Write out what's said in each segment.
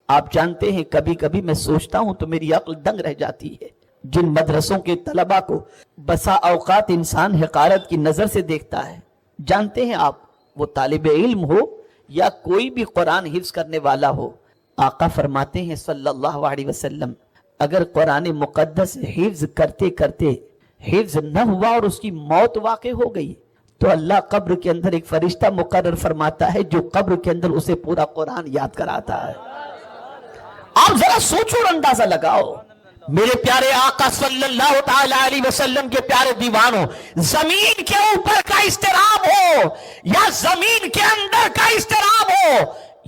آپ جانتے ہیں کبھی کبھی میں سوچتا ہوں تو میری عقل دنگ رہ جاتی ہے، جن مدرسوں کے طلبہ کو بسا اوقات انسان حقارت کی نظر سے دیکھتا ہے۔ جانتے ہیں آپ، وہ طالب علم ہو یا کوئی بھی قرآن حفظ کرنے والا ہو، آقا فرماتے ہیں صلی اللہ علیہ وسلم، اگر قرآن مقدس حفظ کرتے کرتے حفظ نہ ہوا اور اس کی موت واقع ہو گئی تو اللہ قبر کے اندر ایک فرشتہ مقرر فرماتا ہے جو قبر کے اندر اسے پورا قرآن یاد کراتا ہے۔ آپ ذرا سوچو اور اندازہ لگاؤ، میرے پیارے آقا صلی اللہ تعالی علیہ وسلم کے پیارے دیوانوں، زمین کے اوپر کا اضطراب ہو یا زمین کے اندر کا اضطراب ہو،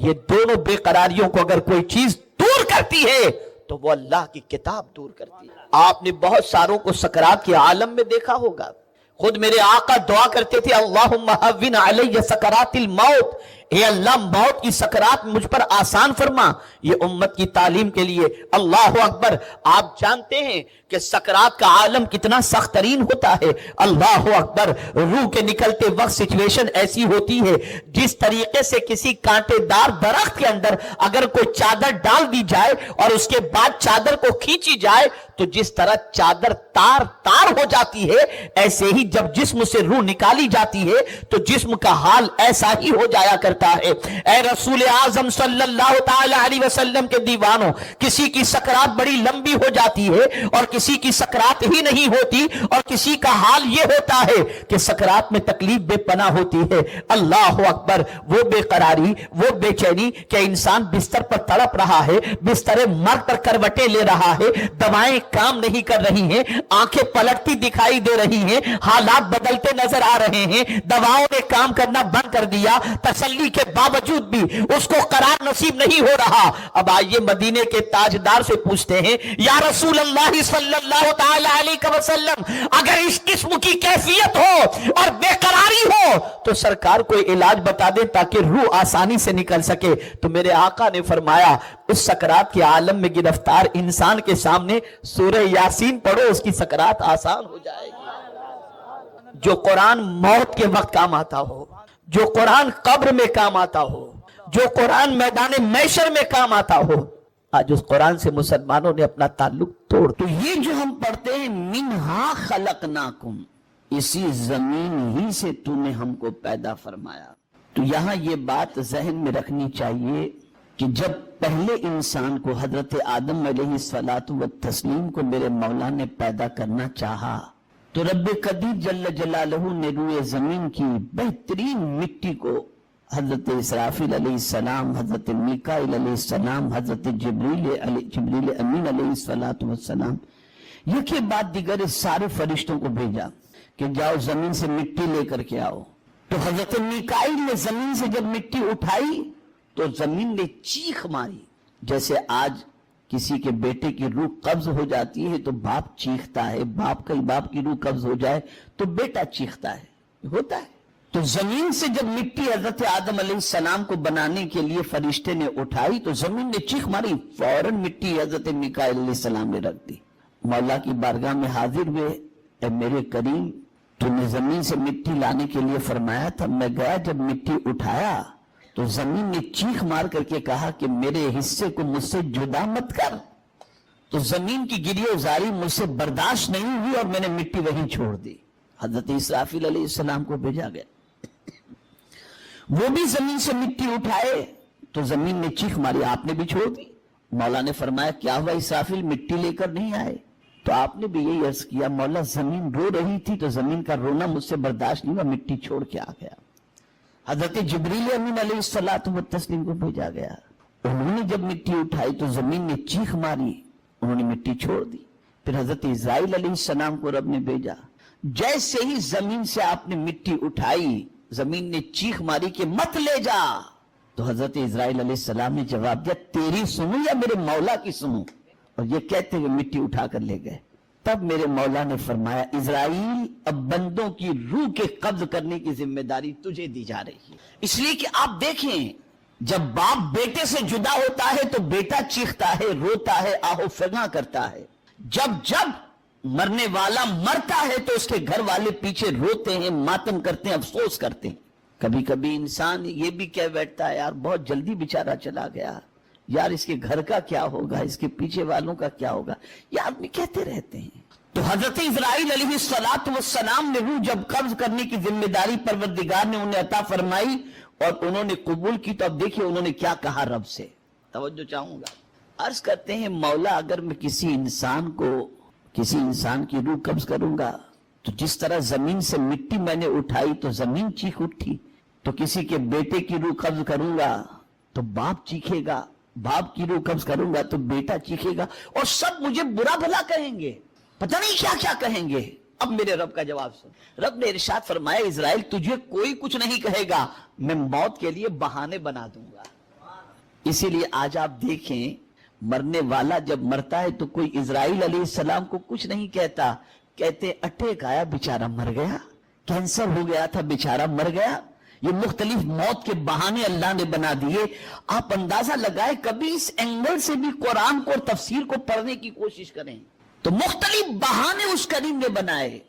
یہ دونوں بے قراریوں کو اگر کوئی چیز دور کرتی ہے تو وہ اللہ کی کتاب دور کرتی ہے۔ آپ نے بہت ساروں کو سکرات کے عالم میں دیکھا ہوگا، خود میرے آقا دعا کرتے تھے اللہم ہون علی سکرات الموت، اے اللہ موت کی سکرات مجھ پر آسان فرما، یہ امت کی تعلیم کے لیے۔ اللہ اکبر، آپ جانتے ہیں کہ سکرات کا عالم کتنا سخت ترین ہوتا ہے۔ اللہ اکبر، روح کے نکلتے وقت سچویشن ایسی ہوتی ہے جس طریقے سے کسی کانٹے دار درخت کے اندر اگر کوئی چادر ڈال دی جائے اور اس کے بعد چادر کو کھینچی جائے تو جس طرح چادر تار تار ہو جاتی ہے، ایسے ہی جب جسم سے روح نکالی جاتی ہے تو جسم کا حال ایسا ہی ہو جایا کرتا ہے۔ اے رسول اعظم صلی اللہ تعالی علیہ وسلم کے دیوانوں، کسی کی سکرات بڑی لمبی ہو جاتی ہے اور کسی کی سکرات ہی نہیں ہوتی، اور کسی کا حال یہ ہوتا ہے کہ سکرات میں تکلیف بے پناہ ہوتی ہے۔ اللہ اکبر، وہ بے قراری، وہ بے چینی کہ انسان بستر پر تڑپ رہا ہے، بستر مرگ پر کروٹیں لے رہا ہے، دوائیں کام نہیں کر رہی ہیں، آنکھیں پلٹتی دکھائی دے رہی ہیں، حالات بدلتے نظر آ رہے ہیں، دواؤں نے کام کرنا بند کر دیا، تسلی کے باوجود بھی اس کو قرار نصیب نہیں ہو رہا۔ اب آئیے مدینے کے تاجدار سے پوچھتے ہیں، یا رسول اللہ صلی اللہ تعالی علیہ وسلم، اگر اس قسم کی کیفیت ہو اور بے قراری ہو تو سرکار کوئی علاج بتا دے تاکہ روح آسانی سے نکل سکے۔ تو میرے آقا نے فرمایا، اس سکرات کے عالم میں گرفتار انسان کے سامنے سورہ یاسین پڑھو، اس کی سکرات آسان ہو جائے گی۔ جو قرآن موت کے وقت کام آتا ہو، جو قرآن قبر میں کام آتا ہو، جو قرآن میدان محشر میں کام آتا ہو، آج اس قرآن سے مسلمانوں نے اپنا تعلق توڑ۔ تو یہ جو ہم پڑھتے ہیں منہا خلقناکم، اسی زمین ہی سے تو نے ہم کو پیدا فرمایا، تو یہاں یہ بات ذہن میں رکھنی چاہیے کہ جب پہلے انسان کو حضرت آدم علیہ الصلوۃ والتسلیم کو میرے مولا نے پیدا کرنا چاہا تو رب قدیر جل جلالہ نے روئے زمین کی بہترین مٹی کو حضرت اسرافیل علیہ السلام، حضرت میکائیل علیہ السلام، حضرت جبریل امین علیہ السلام، یکے بعد دیگر سارے فرشتوں کو بھیجا کہ جاؤ زمین سے مٹی لے کر کے آؤ۔ تو حضرت میکائیل نے زمین سے جب مٹی اٹھائی تو زمین نے چیخ ماری، جیسے آج کسی کے بیٹے کی روح قبض ہو جاتی ہے تو باپ چیختا ہے، باپ کی روح قبض ہو جائے تو بیٹا چیختا ہے، ہوتا ہے۔ تو زمین سے جب مٹی حضرت آدم علیہ السلام کو بنانے کے لیے فرشتے نے اٹھائی تو زمین نے چیخ ماری، فوراً مٹی حضرت میکائیل علیہ السلام نے رکھ دی۔ مولا کی بارگاہ میں حاضر ہوئے، اے میرے کریم، تو نے زمین سے مٹی لانے کے لیے فرمایا تھا، میں گیا جب مٹی اٹھایا تو زمین نے چیخ مار کر کے کہا کہ میرے حصے کو مجھ سے جدا مت کر۔ تو زمین کی گریہ زاری مجھ سے برداشت نہیں ہوئی اور میں نے مٹی وہیں چھوڑ دی۔ حضرت اسرافیل علیہ السلام کو بھیجا گیا، وہ بھی زمین سے مٹی اٹھائے تو زمین نے چیخ ماری، آپ نے بھی چھوڑ دی۔ مولا نے فرمایا کیا ہوا اسرافیل، مٹی لے کر نہیں آئے؟ تو آپ نے بھی یہی عرض کیا، مولا زمین رو رہی تھی تو زمین کا رونا مجھ سے برداشت نہیں ہوا، مٹی چھوڑ کے آ گیا۔ حضرت جبریل امین علیہ الصلوۃ والتسلیم کو بھیجا گیا، انہوں نے جب مٹی اٹھائی تو زمین نے چیخ ماری، انہوں نے مٹی چھوڑ دی۔ پھر حضرت اسرائیل علیہ السلام کو رب نے بھیجا، جیسے ہی زمین سے آپ نے مٹی اٹھائی زمین نے چیخ ماری کہ مت لے جا، تو حضرت اسرائیل علیہ السلام نے جواب دیا تیری سنوں یا میرے مولا کی سنوں، اور یہ کہتے ہوئے مٹی اٹھا کر لے گئے۔ تب میرے مولا نے فرمایا اسرائیل، اب بندوں کی روح کے قبض کرنے کی ذمہ داری تجھے دی جا رہی ہے۔ اس لیے کہ آپ دیکھیں، جب باپ بیٹے سے جدا ہوتا ہے تو بیٹا چیختا ہے، روتا ہے، آہو فغاں کرتا ہے۔ جب مرنے والا مرتا ہے تو اس کے گھر والے پیچھے روتے ہیں، ماتم کرتے ہیں، افسوس کرتے ہیں۔ کبھی کبھی انسان یہ بھی کہہ بیٹھتا ہے یار بہت جلدی بیچارہ چلا گیا، یار اس کے گھر کا کیا ہوگا، اس کے پیچھے والوں کا کیا ہوگا، یہ آدمی کہتے رہتے ہیں۔ تو حضرت اسرائیل علیہ السلام نے روح جب قبض کرنے کی ذمہ داری پروردگار نے انہیں عطا فرمائی اور انہوں نے قبول کی، تو اب دیکھیں انہوں نے کیا کہا رب سے، توجہ چاہوں گا۔ عرض کرتے ہیں مولا اگر میں کسی انسان کی روح قبض کروں گا تو جس طرح زمین سے مٹی میں نے اٹھائی تو زمین چیخ اٹھی، تو کسی کے بیٹے کی روح قبض کروں گا تو باپ چیخے گا، باپ کی روح قبض کروں گا تو بیٹا چیخے گا، اور سب مجھے برا بھلا کہیں گے، پتہ نہیں کیا کیا کہیں گے۔ اب میرے رب کا جواب سن، رب نے ارشاد فرمایا اسرائیل تجھے کوئی کچھ نہیں کہے گا، میں موت کے لیے بہانے بنا دوں گا۔ اسی لیے آج آپ دیکھیں مرنے والا جب مرتا ہے تو کوئی اسرائیل علیہ السلام کو کچھ نہیں کہتا، کہتے اٹیک آیا بیچارہ مر گیا، کینسر ہو گیا تھا بیچارہ مر گیا۔ یہ مختلف موت کے بہانے اللہ نے بنا دیے۔ آپ اندازہ لگائے کبھی اس اینگل سے بھی قرآن کو اور تفسیر کو پڑھنے کی کوشش کریں تو مختلف بہانے اس کریم نے بنائے،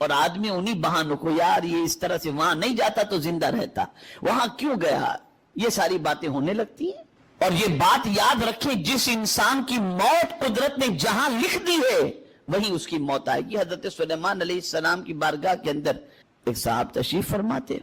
اور آدمی انہی بہانوں کو، یار یہ اس طرح سے وہاں نہیں جاتا تو زندہ رہتا، وہاں کیوں گیا، یہ ساری باتیں ہونے لگتی ہیں۔ اور یہ بات یاد رکھیں جس انسان کی موت قدرت نے جہاں لکھ دی ہے وہیں اس کی موت آئے گی۔ حضرت سلیمان علیہ السلام کی بارگاہ کے اندر ایک صاحب تشریف فرماتے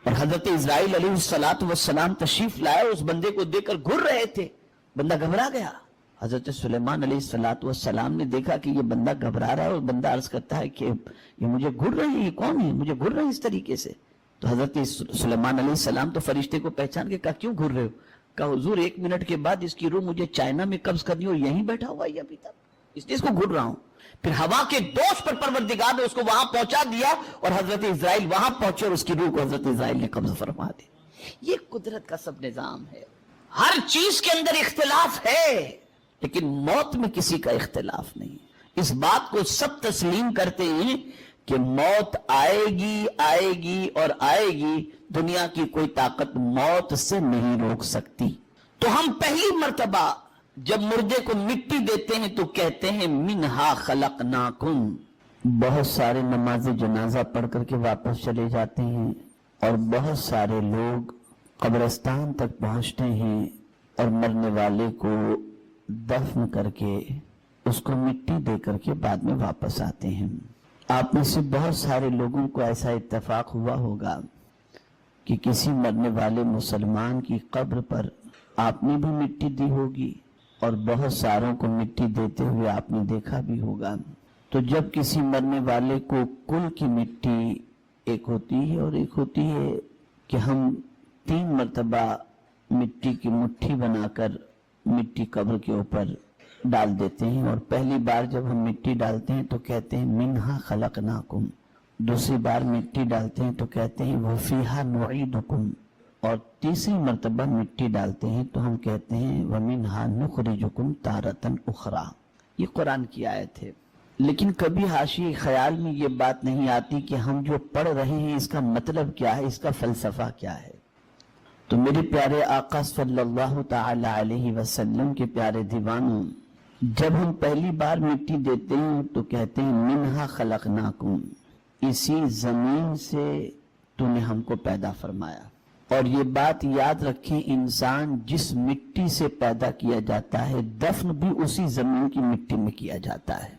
اور حضرت اسرائیل علیہ السلام تشریف لائے، اس بندے کو دیکھ کر گھر رہے تھے، بندہ گھبرا گیا۔ حضرت سلیمان علیہ السلام نے دیکھا کہ یہ بندہ گھبرا رہا ہے، اور بندہ عرض کرتا ہے کہ یہ مجھے گھر رہے ہیں، یہ کون ہے مجھے گھر رہے ہیں اس طریقے سے؟ تو حضرت سلیمان علیہ السلام تو فرشتے کو پہچان کے کہا کیوں گھر رہے ہو؟ کہا حضور 1 منٹ کے بعد اس کی روح مجھے چائنا میں قبض کرنی اور یہیں بیٹھا ہوا ہے ابھی تک، اس لیے اس کو گھر رہا ہوں۔ پھر ہوا کے دوش پر پروردگار نے اس کو وہاں پہنچا دیا، اور حضرت اسرائیل وہاں پہنچے اور اس کی روح کو حضرت اسرائیل نے قبض فرما دی۔ یہ قدرت کا سب نظام ہے، ہر چیز کے اندر اختلاف ہے لیکن موت میں کسی کا اختلاف نہیں۔ اس بات کو سب تسلیم کرتے ہیں کہ موت آئے گی اور آئے گی، دنیا کی کوئی طاقت موت سے نہیں روک سکتی۔ تو ہم پہلی مرتبہ جب مردے کو مٹی دیتے ہیں تو کہتے ہیں منہا خلقناکم۔ بہت سارے نماز جنازہ پڑھ کر کے واپس چلے جاتے ہیں، اور بہت سارے لوگ قبرستان تک پہنچتے ہیں اور مرنے والے کو دفن کر کے اس کو مٹی دے کر کے بعد میں واپس آتے ہیں۔ آپ میں سے بہت سارے لوگوں کو ایسا اتفاق ہوا ہوگا کہ کسی مرنے والے مسلمان کی قبر پر آپ نے بھی مٹی دی ہوگی، اور بہت ساروں کو مٹی دیتے ہوئے آپ نے دیکھا بھی ہوگا۔ تو جب کسی مرنے والے کو کل کی مٹی ایک ہوتی ہے اور ایک ہوتی ہے کہ ہم 3 مرتبہ مٹی کی مٹھی بنا کر مٹی قبر کے اوپر ڈال دیتے ہیں، اور پہلی بار جب ہم مٹی ڈالتے ہیں تو کہتے ہیں منہا خلقناکم، دوسری بار مٹی ڈالتے ہیں تو کہتے ہیں وفیہا نعیدکم، اور تیسری مرتبہ مٹی ڈالتے ہیں تو ہم کہتے ہیں ومنہا نخرجکم تارۃ اخری۔ یہ قرآن کی آیت ہے، لیکن کبھی حاشیے خیال میں یہ بات نہیں آتی کہ ہم جو پڑھ رہے ہیں اس کا مطلب کیا ہے، اس کا فلسفہ کیا ہے۔ تو میرے پیارے آقا صلی اللہ تعالی علیہ وسلم کے پیارے دیوانوں، جب ہم پہلی بار مٹی دیتے ہیں تو کہتے ہیں منہا خلقناکم، اسی زمین سے تو نے ہم کو پیدا فرمایا۔ اور یہ بات یاد رکھیں، انسان جس مٹی سے پیدا کیا جاتا ہے دفن بھی اسی زمین کی مٹی میں کیا جاتا ہے۔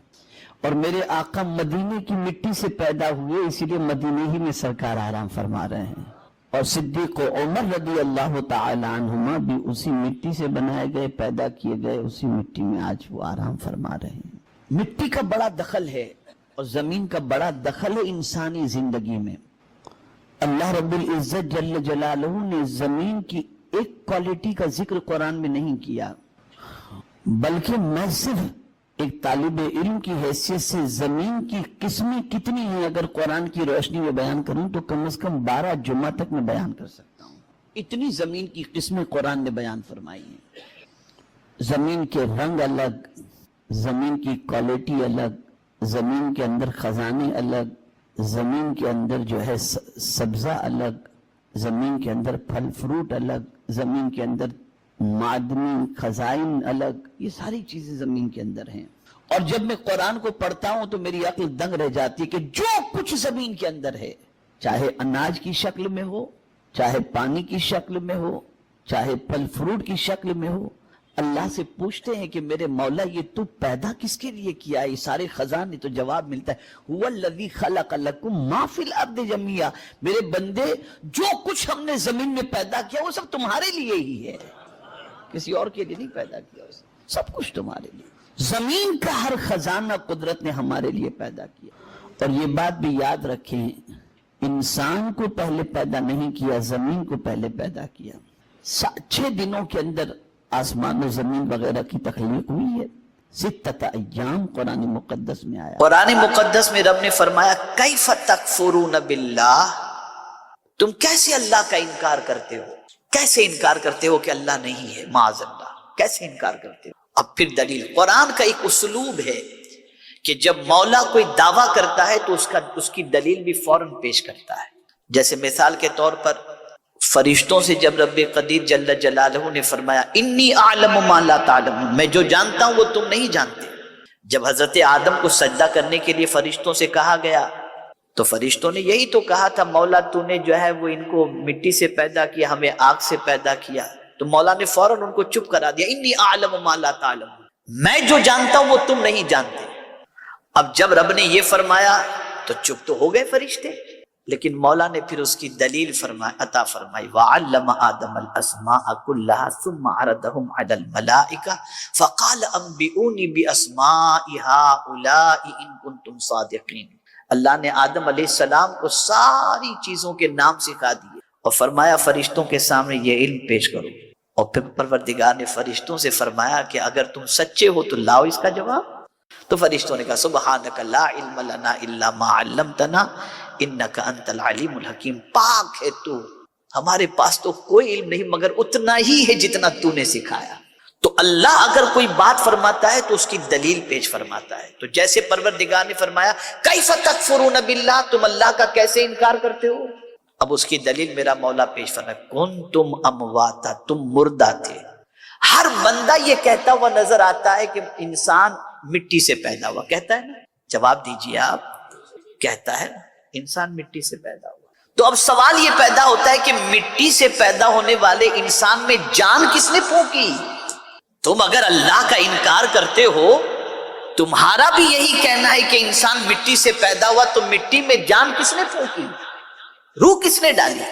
اور میرے آقا مدینے کی مٹی سے پیدا ہوئے، اسی لیے مدینے ہی میں سرکار آرام فرما رہے ہیں، اور صدیق و عمر رضی اللہ تعالی عنہما بھی اسی مٹی سے بنائے گئے، پیدا کیے گئے، اسی مٹی میں آج وہ آرام فرما رہے ہیں۔ مٹی کا بڑا دخل ہے اور زمین کا بڑا دخل ہے انسانی زندگی میں۔ اللہ رب العزت جل جلالہ نے زمین کی ایک کوالٹی کا ذکر قرآن میں نہیں کیا، بلکہ میں صرف ایک طالب علم کی حیثیت سے زمین کی قسمیں کتنی ہیں اگر قرآن کی روشنی میں بیان کروں تو کم از کم 12 جمعہ تک میں بیان کر سکتا ہوں۔ اتنی زمین کی قسمیں قرآن نے بیان فرمائی ہیں۔ زمین کے رنگ الگ، زمین کی کوالٹی الگ، زمین کے اندر خزانے الگ، زمین کے اندر جو ہے سبزہ الگ، زمین کے اندر پھل فروٹ الگ، زمین کے اندر معدنی خزائن الگ، یہ ساری چیزیں زمین کے اندر ہیں۔ اور جب میں قرآن کو پڑھتا ہوں تو میری عقل دنگ رہ جاتی ہے کہ جو کچھ زمین کے اندر ہے، چاہے اناج کی شکل میں ہو، چاہے پانی کی شکل میں ہو، چاہے پھل فروٹ کی شکل میں ہو، اللہ سے پوچھتے ہیں کہ میرے مولا یہ تو پیدا کس کے لیے کیا ہے؟ یہ سارے خزانے تو جواب ملتا ہے هو الذی خلق لکم ما فی الارض جميعا، میرے بندے جو کچھ ہم نے زمین میں پیدا کیا وہ سب تمہارے لیے ہی ہے، کسی اور کے لیے نہیں پیدا کیا، سب کچھ تمہارے لیے۔ زمین کا ہر خزانہ قدرت نے ہمارے لیے پیدا کیا۔ اور یہ بات بھی یاد رکھیں، انسان کو پہلے پیدا نہیں کیا، زمین کو پہلے پیدا کیا۔ 6 دنوں کے اندر آسمان و زمین وغیرہ کی تخلیق ہوئی ہے۔ 6 ایام قرآن مقدس میں آیا۔ قرآن مقدس میں رب نے فرمایا کیف تکفرون باللہ، تم کیسے اللہ کا انکار کرتے ہو؟ کیسے انکار کرتے ہو کہ اللہ نہیں ہے؟ معاذ اللہ، کیسے انکار کرتے ہو؟ اب پھر دلیل، قرآن کا ایک اسلوب ہے کہ جب مولا کوئی دعویٰ کرتا ہے تو اس کی دلیل بھی فوراً پیش کرتا ہے۔ جیسے مثال کے طور پر فرشتوں سے جب رب قدیر جل جلالہ نے فرمایا انی اعلم ما لا تعلمون، میں جو جانتا ہوں وہ تم نہیں جانتے۔ جب حضرت آدم کو سجدہ کرنے کے لیے فرشتوں سے کہا گیا تو فرشتوں نے یہی تو کہا تھا مولا تو نے جو ہے وہ ان کو مٹی سے پیدا کیا، ہمیں آگ سے پیدا کیا، تو مولا نے فوراً ان کو چپ کرا دیا، انی اعلم ما لا تعلمون، میں جو جانتا ہوں وہ تم نہیں جانتے۔ اب جب رب نے یہ فرمایا تو چپ تو ہو گئے فرشتے، لیکن مولا نے پھر اس کی دلیل عطا فرمائی، وَعَلَّمَ آدَمَ الْأَسْمَاءَ كُلَّهَا ثُمَّ عَرَضَهُمْ عَلَى الْمَلَائِكَةِ فَقَالَ أَنبِئُونِي بِأَسْمَاءِ هَؤُلَاءِ إِن كُنتُمْ صَادِقِينَ۔ اللہ نے آدم علیہ السلام کو ساری چیزوں کے نام سکھا دیے اور فرمایا فرشتوں کے سامنے یہ علم پیش کرو، اور پھر پروردگار نے فرشتوں سے فرمایا کہ اگر تم سچے ہو تو لاؤ اس کا جواب۔ تو فرشتوں نے کہا سبحانک لا علم لنا الا ما علمتنا انک انت العلیم الحکیم، پاک ہے تو، ہمارے پاس تو کوئی علم نہیں مگر اتنا ہی ہے جتنا تو نے سکھایا۔ تو اللہ اگر کوئی بات فرماتا ہے تو اس کی دلیل پیش فرماتا ہے۔ تو جیسے پروردگار نے فرمایا کیف تکفرون باللہ، تم اللہ کا کیسے انکار کرتے ہو؟ اب اس کی دلیل میرا مولا پیش فرمایا کنتم امواتا، تم مردہ تھے۔ ہر بندہ یہ کہتا ہوا نظر آتا ہے کہ انسان مٹی سے پیدا ہوا، کہتا ہے نا؟ جواب دیجئے آپ، کہتا ہے انسان مٹی سے پیدا ہوا۔ تو اب سوال یہ پیدا ہوتا ہے کہ مٹی سے پیدا ہونے والے انسان میں جان کس نے پھونکی؟ تم اگر اللہ کا انکار کرتے ہو، تمہارا بھی یہی کہنا ہے کہ انسان مٹی سے پیدا ہوا، تو مٹی میں جان کس نے پھونکی؟ روح کس نے ڈالی؟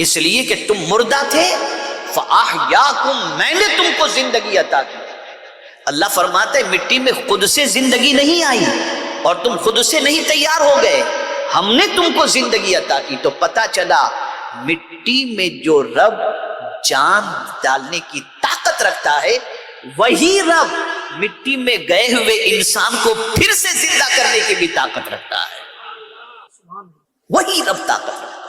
اس لیے کہ تم مردہ تھے، فَأَحْيَاكُمْ، میں نے تم کو زندگی عطا کی۔ اللہ فرماتا ہے مٹی میں خود سے زندگی نہیں آئی اور تم خود سے نہیں تیار ہو گئے، ہم نے تم کو زندگی عطا کی۔ تو پتا چلا مٹی میں جو رب جان ڈالنے کی طاقت رکھتا ہے، وہی رب مٹی میں گئے ہوئے انسان کو پھر سے زندہ کرنے کی بھی طاقت رکھتا ہے، وہی رب طاقت رکھتا ہے۔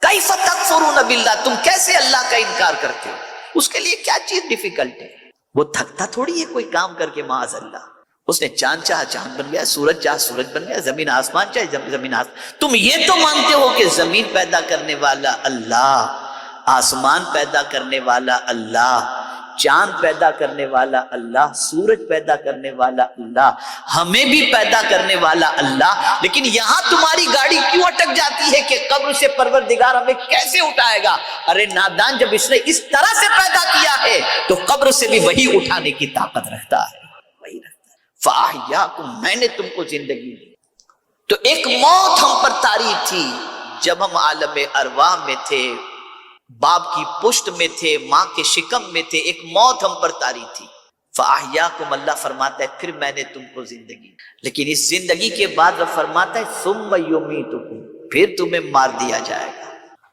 کیف تکفرون باللہ، تم کیسے اللہ کا انکار کرتے ہو؟ اس کے لیے کیا چیز ڈیفیکلٹ ہے؟ وہ تھکتا تھوڑی ہے کوئی کام کر کے، معاذ اللہ۔ اس نے چاند چاہا چاند بن گیا، سورج چاہا سورج بن گیا، زمین آسمان چاہے زمین آسمان۔ تم یہ تو مانتے ہو کہ زمین پیدا کرنے والا اللہ، آسمان پیدا کرنے والا اللہ، چاند پیدا کرنے والا اللہ، سورج پیدا کرنے والا اللہ، ہمیں بھی پیدا کرنے والا اللہ، لیکن یہاں تمہاری گاڑی کیوں اٹک جاتی ہے کہ قبر سے پروردگار ہمیں کیسے اٹھائے گا؟ ارے نادان، جب اس نے اس طرح سے پیدا کیا ہے تو قبر سے بھی وہی اٹھانے کی طاقت رکھتا ہے، وہی رکھتا ہے۔ فَأَحْيَاكُمْ، میں نے تم کو زندگی دی۔ تو ایک موت ہم پر طاری تھی جب ہم عالم ارواح میں تھے، باپ کی پشت میں تھے، ماں کے شکم میں تھے، ایک موت ہم پر طاری تھی۔ فَأَحْيَاكُمْ، اللہ فرماتا ہے پھر میں نے تم کو زندگی، لیکن اس زندگی کے بعد رب فرماتا ہے ثُمَّ يُمِيتُكُمْ، پھر تمہیں مار دیا جائے گا۔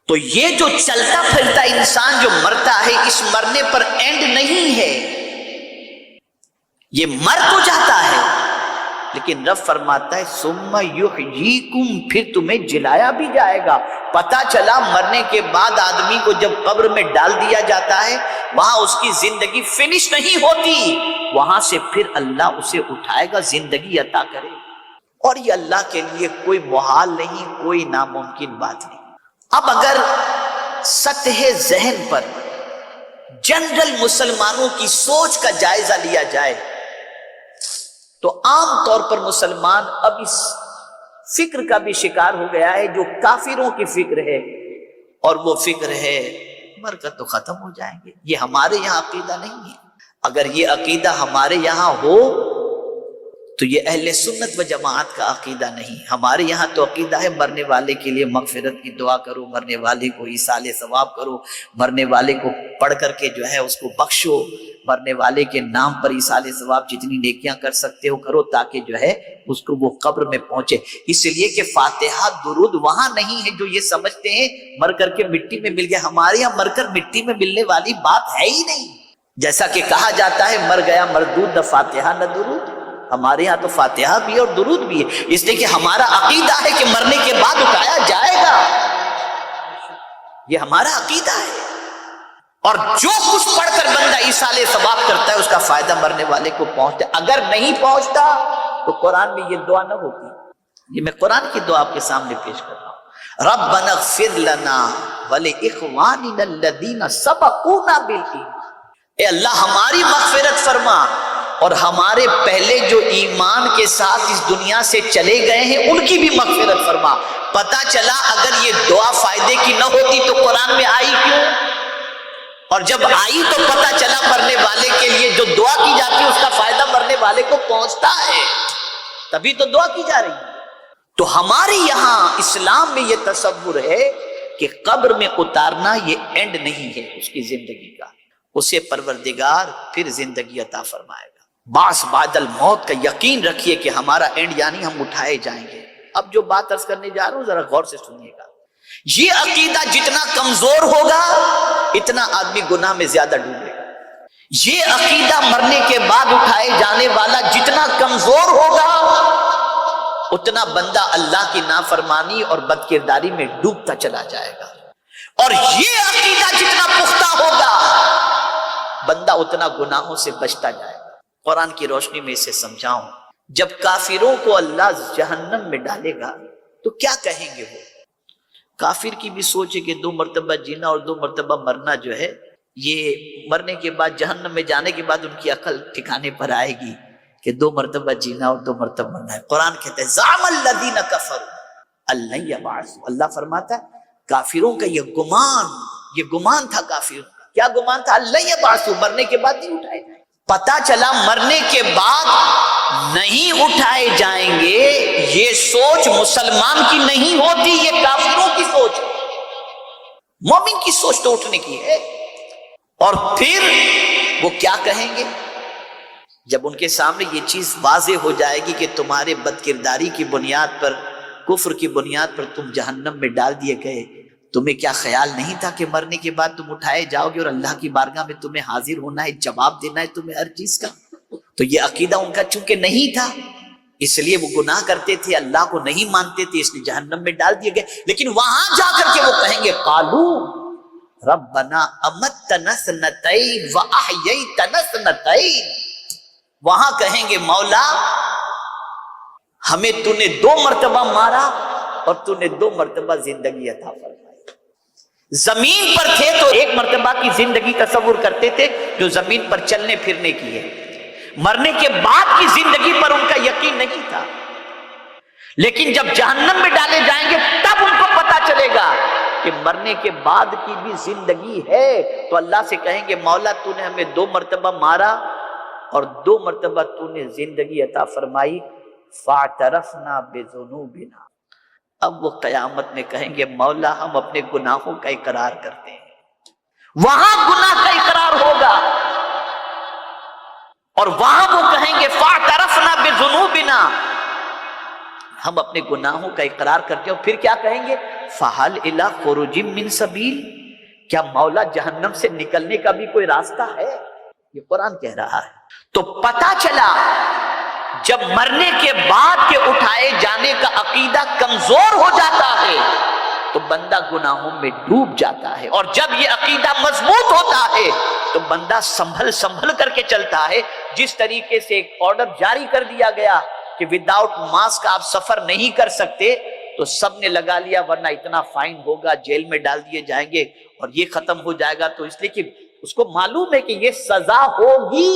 تو یہ جو چلتا پھرتا انسان جو مرتا ہے، اس مرنے پر اینڈ نہیں ہے، یہ مر تو جاتا ہے، لیکن رب فرماتا ہے ثُمَّ يُحْيِيكُمْ، پھر تمہیں جلایا بھی جائے گا۔ پتا چلا مرنے کے بعد آدمی کو جب قبر میں ڈال دیا جاتا ہے، وہاں اس کی زندگی فنش نہیں ہوتی، وہاں سے پھر اللہ اسے اٹھائے گا، زندگی عطا کرے گا، اور یہ اللہ کے لیے کوئی محال نہیں، کوئی ناممکن بات نہیں۔ اب اگر سطح ذہن پر جنرل مسلمانوں کی سوچ کا جائزہ لیا جائے تو عام طور پر مسلمان اب اس فکر کا بھی شکار ہو گیا ہے جو کافروں کی فکر ہے، اور وہ فکر ہے مر کر تو ختم ہو جائیں گے. یہ ہمارے یہاں عقیدہ نہیں ہے. اگر یہ عقیدہ ہمارے یہاں ہو تو یہ اہل سنت و جماعت کا عقیدہ نہیں. ہمارے یہاں تو عقیدہ ہے مرنے والے کے لیے مغفرت کی دعا کرو، مرنے والے کو ایصال ثواب کرو، مرنے والے کو پڑھ کر کے جو ہے اس کو بخشو، مرنے والے کے نام پر ایصال ثواب جتنی نیکیاں کر سکتے ہو کرو، تاکہ جو ہے اس کو وہ قبر میں پہنچے. اس لیے کہ فاتحہ درود وہاں نہیں ہے جو یہ سمجھتے ہیں مر کر کے مٹی میں مل گیا. ہمارے یہاں مر کر مٹی میں ملنے والی بات ہے ہی نہیں. جیسا کہ کہا جاتا ہے مر گیا مردود نہ فاتحہ نہ درود. ہمارے ہاں تو فاتحہ بھی ہے اور درود بھی ہے، اس لیے کہ ہمارا عقیدہ ہے کہ مرنے کے بعد اٹھایا جائے گا. یہ ہمارا عقیدہ ہے. اور جو کچھ پڑھ کر بندہ ایصال ثواب کرتا ہے اس کا فائدہ مرنے والے کو پہنچتا ہے. اگر نہیں پہنچتا تو قرآن میں یہ دعا نہ ہوتی. یہ میں قرآن کی دعا آپ کے سامنے پیش کر رہا ہوں. ربنا اغفر لنا ولاخواننا الذین سبقونا بالایمان. اے اللہ ہماری مغفرت فرما اور ہمارے پہلے جو ایمان کے ساتھ اس دنیا سے چلے گئے ہیں ان کی بھی مغفرت فرما. پتہ چلا اگر یہ دعا فائدے کی نہ ہوتی تو قرآن میں آئی کیوں؟ اور جب آئی تو پتہ چلا مرنے والے کے لیے جو دعا کی جاتی ہے اس کا فائدہ مرنے والے کو پہنچتا ہے، تبھی تو دعا کی جا رہی ہے. تو ہمارے یہاں اسلام میں یہ تصور ہے کہ قبر میں اتارنا یہ اینڈ نہیں ہے اس کی زندگی کا. اسے پروردگار پھر زندگی عطا فرمائے گا. بعث بعد الموت کا یقین رکھیے کہ ہمارا اینڈ یعنی ہم اٹھائے جائیں گے. اب جو بات عرض کرنے جا رہا ہوں ذرا غور سے سنیے گا. یہ عقیدہ جتنا کمزور ہوگا اتنا آدمی گناہ میں زیادہ ڈوبے گا. یہ عقیدہ مرنے کے بعد اٹھائے جانے والا جتنا کمزور ہوگا اتنا بندہ اللہ کی نافرمانی اور بدکرداری میں ڈوبتا چلا جائے گا. اور یہ عقیدہ جتنا پختہ ہوگا بندہ اتنا گناہوں سے بچتا جائے گا. قرآن کی روشنی میں اسے سمجھاؤں. جب کافروں کو اللہ جہنم میں ڈالے گا تو کیا کہیں گے وہ؟ کافر کی بھی سوچ ہے کہ 2 مرتبہ جینا اور 2 مرتبہ مرنا جو ہے، یہ مرنے کے بعد جہنم میں جانے کے بعد ان کی عقل ٹھکانے پر آئے گی کہ 2 مرتبہ جینا اور 2 مرتبہ مرنا ہے. قرآن کہتا ہے زعم الذین کفروا ان لن یبعثوا. اللہ فرماتا ہے کافروں کا یہ گمان تھا. کافروں کا کیا گمان تھا؟ ان لن یبعثوا، مرنے کے بعد نہیں اٹھائے جائیں. پتہ چلا مرنے کے بعد نہیں اٹھائے جائیں گے. یہ سوچ مسلمان کی نہیں ہوتی، یہ کافروں کی سوچ ہے. مومن کی سوچ تو اٹھنے کی ہے. اور پھر وہ کیا کہیں گے جب ان کے سامنے یہ چیز واضح ہو جائے گی کہ تمہارے بدکرداری کی بنیاد پر، کفر کی بنیاد پر تم جہنم میں ڈال دیے گئے. تمہیں کیا خیال نہیں تھا کہ مرنے کے بعد تم اٹھائے جاؤ گے اور اللہ کی بارگاہ میں تمہیں حاضر ہونا ہے، جواب دینا ہے تمہیں ہر چیز کا؟ تو یہ عقیدہ ان کا چونکہ نہیں تھا اس لیے وہ گناہ کرتے تھے، اللہ کو نہیں مانتے تھے، اس لیے جہنم میں ڈال دیے گئے. لیکن وہاں جا کر کے وہ کہیں گے قالو ربنا امتنا سنتین واحییتنا سنتین. وہاں کہیں گے مولا ہمیں تو نے 2 مرتبہ مارا اور تو نے 2 مرتبہ زندگی عطا فرمائی. زمین پر تھے تو 1 مرتبہ کی زندگی تصور کرتے تھے جو زمین پر چلنے پھرنے کی ہے. مرنے کے بعد کی زندگی پر ان کا یقین نہیں تھا. لیکن جب جہنم میں ڈالے جائیں گے تب ان کو پتا چلے گا کہ مرنے کے بعد کی بھی زندگی ہے. تو اللہ سے کہیں گے مولا تو نے ہمیں 2 مرتبہ مارا اور 2 مرتبہ تو نے زندگی عطا فرمائی. فاعترفنا بذنوبنا. اب وہ قیامت میں کہیں گے مولا ہم اپنے گناہوں کا اقرار کرتے ہیں. وہاں گناہ کا اقرار ہوگا اور وہاں وہ کہیں گے فاعترفنا بذنوبنا، ہم اپنے گناہوں کا اقرار کرتے ہیں. اور پھر کیا کہیں گے؟ فہل الی خروج من سبیل. کیا مولا جہنم سے نکلنے کا بھی کوئی راستہ ہے؟ یہ قرآن کہہ رہا ہے. تو پتہ چلا جب مرنے کے بعد کے اٹھائے جانے کا عقیدہ کمزور ہو جاتا ہے تو بندہ گناہوں میں ڈوب جاتا ہے. اور جب یہ عقیدہ مضبوط ہوتا ہے تو بندہ سنبھل کر کے چلتا ہے. جس طریقے سے ایک آرڈر جاری کر دیا گیا کہ وداؤٹ ماسک آپ سفر نہیں کر سکتے تو سب نے لگا لیا ورنہ اتنا فائن ہوگا، جیل میں ڈال دیے جائیں گے اور یہ ختم ہو جائے گا. تو اس لیے کہ اس کو معلوم ہے کہ یہ سزا ہوگی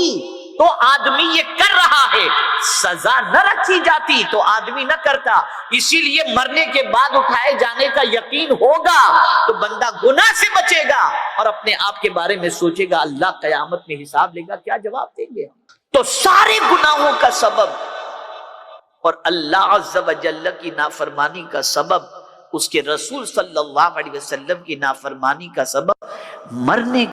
تو آدمی یہ کر رہا ہے، سزا نہ رکھی جاتی تو آدمی نہ کرتا. اسی لیے مرنے کے بعد اٹھائے جانے کا یقین ہوگا تو بندہ گناہ سے بچے گا اور اپنے آپ کے بارے میں سوچے گا اللہ قیامت میں حساب لے گا، کیا جواب دیں گے. تو سارے گناہوں کا سبب اور اللہ عز و جل کی نافرمانی کا سبب، اس کے رسول صلی اللہ علیہ وسلم کی نافرمانی کا سبب مرنے